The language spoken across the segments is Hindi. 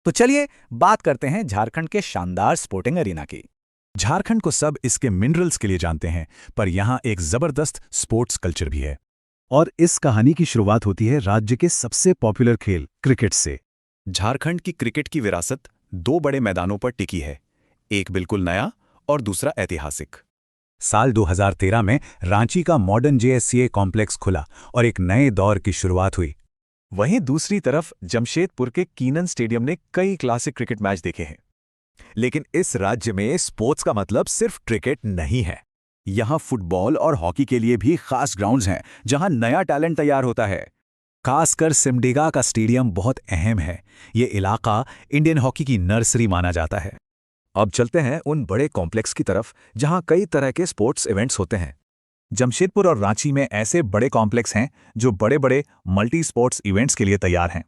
तो चलिए बात करते हैं झारखंड के शानदार स्पोर्टिंग एरिना की। झारखंड को सब इसके मिनरल्स के लिए जानते हैं, पर यहाँ एक जबरदस्त स्पोर्ट्स कल्चर भी है। और इस कहानी की शुरुआत होती है राज्य के सबसे पॉपुलर खेल क्रिकेट से। झारखंड की क्रिकेट की विरासत दो बड़े मैदानों पर टिकी है, एक बिल्कुल नया और दूसरा ऐतिहासिक। साल 2013 में रांची का मॉडर्न जेएससीए कॉम्प्लेक्स खुला और एक नए दौर की शुरुआत हुई। वहीं दूसरी तरफ जमशेदपुर के कीनन स्टेडियम ने कई क्लासिक क्रिकेट मैच देखे हैं। लेकिन इस राज्य में स्पोर्ट्स का मतलब सिर्फ क्रिकेट नहीं है। यहाँ फुटबॉल और हॉकी के लिए भी खास ग्राउंड्स हैं जहाँ नया टैलेंट तैयार होता है। खासकर सिमडेगा का स्टेडियम बहुत अहम है। ये इलाका इंडियन हॉकी की नर्सरी माना जाता है। अब चलते हैं उन बड़े कॉम्प्लेक्स की तरफ जहाँ कई तरह के स्पोर्ट्स इवेंट्स होते हैं। जमशेदपुर और रांची में ऐसे बड़े कॉम्प्लेक्स हैं जो बड़े बड़े मल्टी स्पोर्ट्स इवेंट्स के लिए तैयार हैं।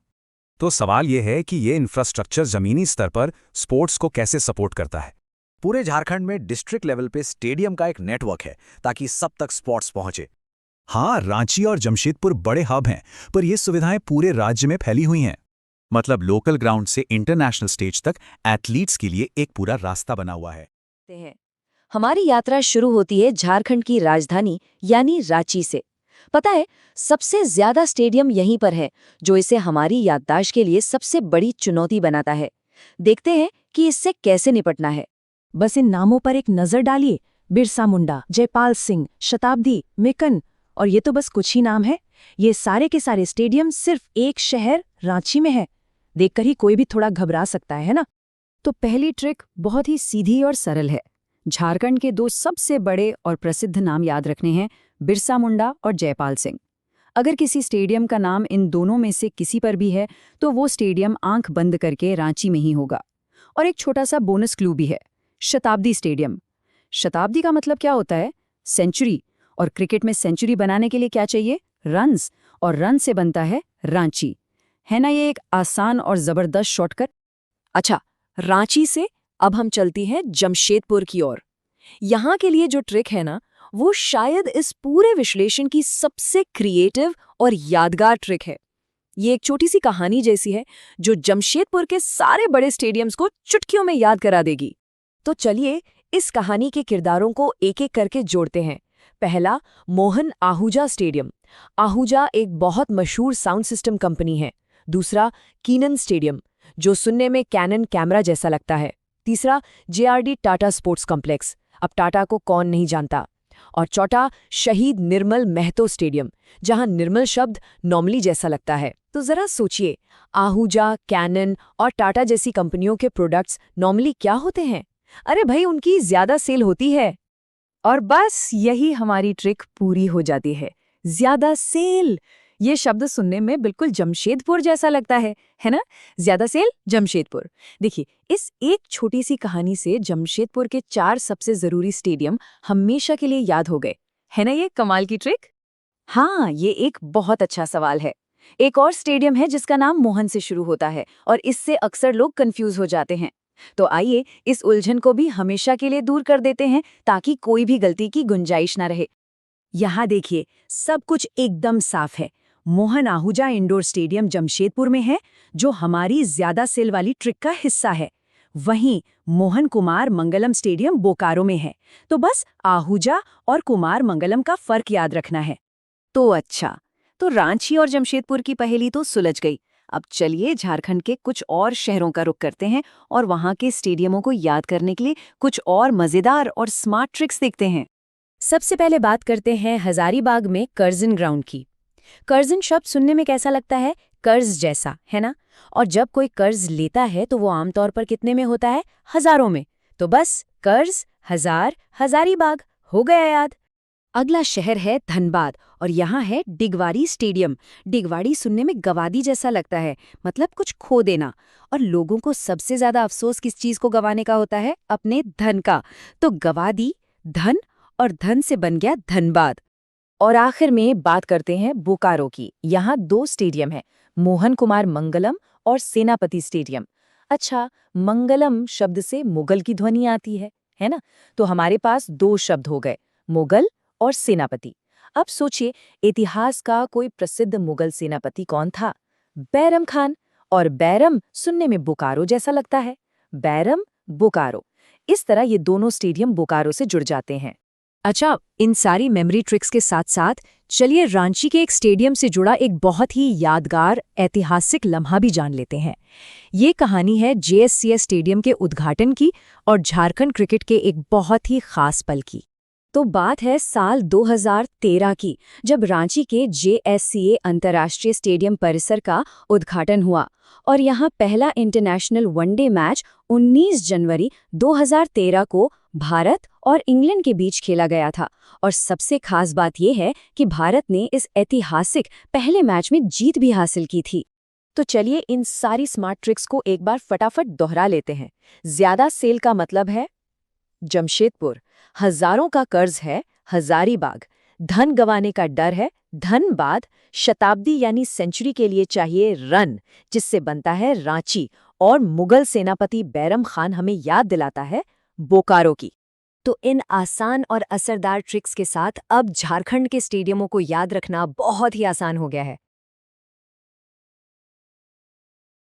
तो सवाल ये है कि ये इंफ्रास्ट्रक्चर जमीनी स्तर पर स्पोर्ट्स को कैसे सपोर्ट करता है। पूरे झारखंड में डिस्ट्रिक्ट लेवल पे स्टेडियम का एक नेटवर्क है ताकि सब तक स्पोर्ट्स पहुंचे। हाँ, रांची और जमशेदपुर बड़े हब हैं, पर ये सुविधाएं पूरे राज्य में फैली हुई हैं। मतलब लोकल ग्राउंड से इंटरनेशनल स्टेज तक एथलीट्स के लिए एक पूरा रास्ता बना हुआ है। हमारी यात्रा शुरू होती है झारखंड की राजधानी यानी रांची से। पता है, सबसे ज्यादा स्टेडियम यहीं पर है, जो इसे हमारी याददाश्त के लिए सबसे बड़ी चुनौती बनाता है। देखते हैं कि इससे कैसे निपटना है। बस इन नामों पर एक नजर डालिए। बिरसा मुंडा, जयपाल सिंह, शताब्दी, मेकन, और ये तो बस कुछ ही नाम है। ये सारे के सारे स्टेडियम सिर्फ एक शहर रांची में है। देखकर ही कोई भी थोड़ा घबरा सकता है ना। तो पहली ट्रिक बहुत ही सीधी और सरल है। झारखंड के दो सबसे बड़े और प्रसिद्ध नाम याद रखने हैं, बिरसा मुंडा और जयपाल सिंह। अगर किसी स्टेडियम का नाम इन दोनों में से किसी पर भी है तो वो स्टेडियम आंख बंद करके रांची में ही होगा। और एक छोटा सा बोनस क्लू भी है, शताब्दी स्टेडियम। शताब्दी का मतलब क्या होता है? सेंचुरी। और क्रिकेट में सेंचुरी बनाने के लिए क्या चाहिए? रन्स। और रन से बनता है रांची। है ना ये एक आसान और जबरदस्त शॉर्टकट। अच्छा, रांची से अब हम चलती हैं जमशेदपुर की ओर। यहाँ के लिए जो ट्रिक है ना, वो शायद इस पूरे विश्लेषण की सबसे क्रिएटिव और यादगार ट्रिक है। ये एक छोटी सी कहानी जैसी है जो जमशेदपुर के सारे बड़े स्टेडियम्स को चुटकियों में याद करा देगी। तो चलिए इस कहानी के किरदारों को एक एक करके जोड़ते हैं। पहला, मोहन आहूजा स्टेडियम। आहूजा एक बहुत मशहूर साउंड सिस्टम कंपनी है। दूसरा, कीनन स्टेडियम, जो सुनने में कैनन कैमरा जैसा लगता है। तीसरा, जेआरडी टाटा स्पोर्ट्स कॉम्प्लेक्स, अब टाटा को कौन नहीं जानता। और चौथा, शहीद निर्मल महतो स्टेडियम, जहां निर्मल शब्द नॉर्मली जैसा लगता है। तो जरा सोचिए, आहूजा, कैनन और टाटा जैसी कंपनियों के प्रोडक्ट्स नॉर्मली क्या होते हैं? अरे भाई, उनकी ज्यादा सेल होती है। और बस यही हमारी ट्रिक पूरी हो जाती है। ज्यादा सेल, ये शब्द सुनने में बिल्कुल जमशेदपुर जैसा लगता है ना? ज्यादा सेल, जमशेदपुर। देखिए, इस एक छोटी सी कहानी से जमशेदपुर के 4 सबसे जरूरी स्टेडियम हमेशा के लिए याद हो गए। है ना ये कमाल की ट्रिक? हाँ, ये एक बहुत अच्छा सवाल है। एक और स्टेडियम है जिसका नाम मोहन से शुरू होता है और इससे अक्सर लोग कंफ्यूज हो जाते हैं। तो आइए इस उलझन को भी हमेशा के लिए दूर कर देते हैं ताकि कोई भी गलती की गुंजाइश ना रहे। यहाँ देखिए, सब कुछ एकदम साफ है। मोहन आहूजा इंडोर स्टेडियम जमशेदपुर में है, जो हमारी ज्यादा सेल वाली ट्रिक का हिस्सा है। वहीं मोहन कुमार मंगलम स्टेडियम बोकारो में है। तो बस आहूजा और कुमार मंगलम का फर्क याद रखना है। तो अच्छा, तो रांची और जमशेदपुर की पहेली तो सुलझ गई। अब चलिए झारखंड के कुछ और शहरों का रुख करते हैं और वहां के स्टेडियमों को याद करने के लिए कुछ और मजेदार और स्मार्ट ट्रिक्स देखते हैं। सबसे पहले बात करते हैं हजारीबाग में कर्जन ग्राउंड की। कर्जन शब्द सुनने में कैसा लगता है? कर्ज जैसा, है ना? और जब कोई कर्ज लेता है तो वो आमतौर पर कितने में होता है? हजारों में। तो बस कर्ज, हजार, हजारीबाग हो गया याद। अगला शहर है धनबाद और यहाँ है डिगवाड़ी स्टेडियम। डिगवाड़ी सुनने में गवादी जैसा लगता है, मतलब कुछ खो देना। और लोगों को सबसे ज्यादा अफसोस किस चीज को गंवाने का होता है? अपने धन का। तो गवादी, धन, और धन से बन गया धनबाद। और आखिर में बात करते हैं बोकारो की। यहाँ 2 स्टेडियम हैं, मोहन कुमार मंगलम और सेनापति स्टेडियम। अच्छा, मंगलम शब्द से मुगल की ध्वनि आती है ना? तो हमारे पास 2 शब्द हो गए, मुगल और सेनापति। अब सोचिए, इतिहास का कोई प्रसिद्ध मुगल सेनापति कौन था? बैरम खान। और बैरम सुनने में बोकारो जैसा लगता है। बैरम, बोकारो, इस तरह ये दोनों स्टेडियम बोकारो से जुड़ जाते हैं। अच्छा, इन सारी मेमोरी ट्रिक्स के साथ साथ चलिए रांची के एक स्टेडियम से जुड़ा एक बहुत ही यादगार ऐतिहासिक लम्हा भी जान लेते हैं। ये कहानी है जेएससीएस स्टेडियम के उद्घाटन की और झारखंड क्रिकेट के एक बहुत ही खास पल की। तो बात है साल 2013 की, जब रांची के जेएससीए अंतर्राष्ट्रीय स्टेडियम परिसर का उद्घाटन हुआ और यहाँ पहला इंटरनेशनल वनडे मैच 19 जनवरी 2013 को भारत और इंग्लैंड के बीच खेला गया था। और सबसे खास बात यह है कि भारत ने इस ऐतिहासिक पहले मैच में जीत भी हासिल की थी। तो चलिए इन सारी स्मार्ट ट्रिक्स को एक बार फटाफट दोहरा लेते हैं। ज्यादा सेल का मतलब है जमशेदपुर, हजारों का कर्ज है हजारीबाग, धन गंवाने का डर है धनबाद, शताब्दी यानी सेंचुरी के लिए चाहिए रन जिससे बनता है रांची, और मुगल सेनापति बैरम खान हमें याद दिलाता है बोकारो की। तो इन आसान और असरदार ट्रिक्स के साथ अब झारखंड के स्टेडियमों को याद रखना बहुत ही आसान हो गया है।